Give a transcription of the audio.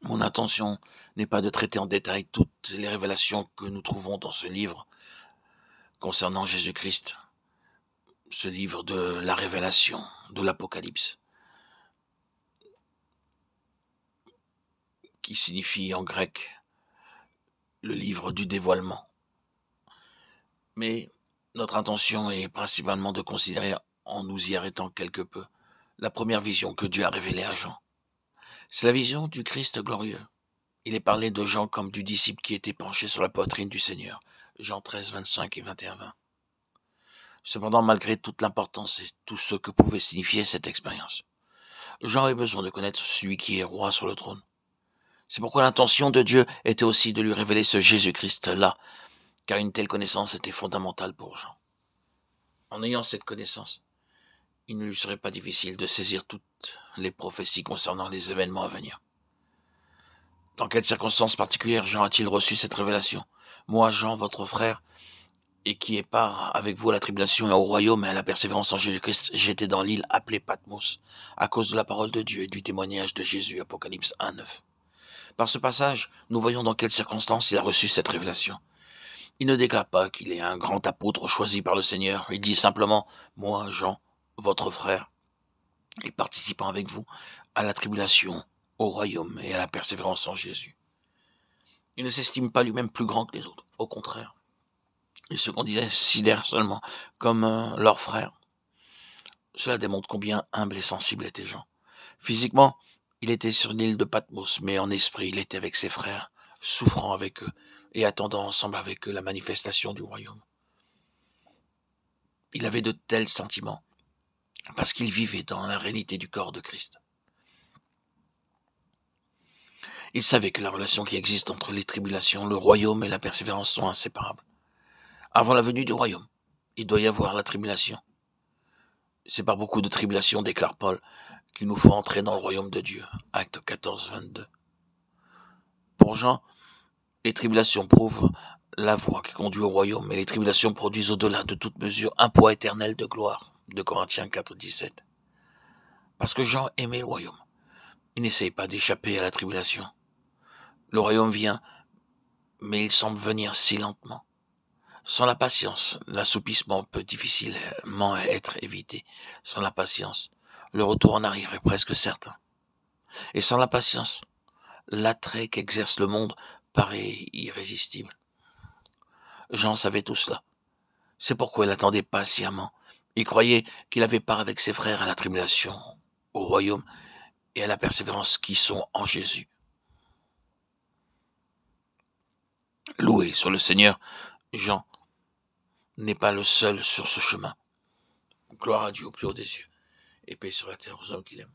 Mon intention n'est pas de traiter en détail toutes les révélations que nous trouvons dans ce livre concernant Jésus-Christ, ce livre de la révélation, de l'Apocalypse, qui signifie en grec le livre du dévoilement. Mais notre intention est principalement de considérer, en nous y arrêtant quelque peu, la première vision que Dieu a révélée à Jean. C'est la vision du Christ glorieux. Il est parlé de Jean comme du disciple qui était penché sur la poitrine du Seigneur. Jean 13, 25 et 21-20. Cependant, malgré toute l'importance et tout ce que pouvait signifier cette expérience, Jean avait besoin de connaître celui qui est roi sur le trône. C'est pourquoi l'intention de Dieu était aussi de lui révéler ce Jésus-Christ-là, car une telle connaissance était fondamentale pour Jean. En ayant cette connaissance, il ne lui serait pas difficile de saisir toutes les prophéties concernant les événements à venir. Dans quelles circonstances particulières Jean a-t-il reçu cette révélation? Moi, Jean, votre frère, et qui est part avec vous à la tribulation et au royaume et à la persévérance en Jésus-Christ, j'étais dans l'île appelée Patmos, à cause de la parole de Dieu et du témoignage de Jésus, Apocalypse 1, 9. Par ce passage, nous voyons dans quelles circonstances il a reçu cette révélation. Il ne déclare pas qu'il est un grand apôtre choisi par le Seigneur. Il dit simplement, moi, Jean, votre frère, et participant avec vous à la tribulation, au royaume et à la persévérance en Jésus. Il ne s'estime pas lui-même plus grand que les autres. Au contraire, il se considère seulement comme leur frère. Cela démontre combien humble et sensible était Jean. Physiquement, il était sur l'île de Patmos, mais en esprit, il était avec ses frères, souffrant avec eux et attendant ensemble avec eux la manifestation du royaume. Il avait de tels sentiments parce qu'il vivait dans la réalité du corps de Christ. Il savait que la relation qui existe entre les tribulations, le royaume et la persévérance sont inséparables. Avant la venue du royaume, il doit y avoir la tribulation. C'est par beaucoup de tribulations, déclare Paul, qu'il nous faut entrer dans le royaume de Dieu. Acte 14, 22. Pour Jean, les tribulations prouvent la voie qui conduit au royaume, et les tribulations produisent au-delà de toute mesure un poids éternel de gloire. De Corinthiens 4, 17. Parce que Jean aimait le royaume. Il n'essaye pas d'échapper à la tribulation. Le royaume vient, mais il semble venir si lentement. Sans la patience, l'assoupissement peut difficilement être évité. Sans la patience, le retour en arrière est presque certain. Et sans la patience, l'attrait qu'exerce le monde paraît irrésistible. Jean savait tout cela. C'est pourquoi il attendait patiemment. Il croyait qu'il avait part avec ses frères à la tribulation, au royaume et à la persévérance qui sont en Jésus. Loué soit le Seigneur, Jean n'est pas le seul sur ce chemin. Gloire à Dieu au plus haut des cieux, et paix sur la terre aux hommes qu'il aime.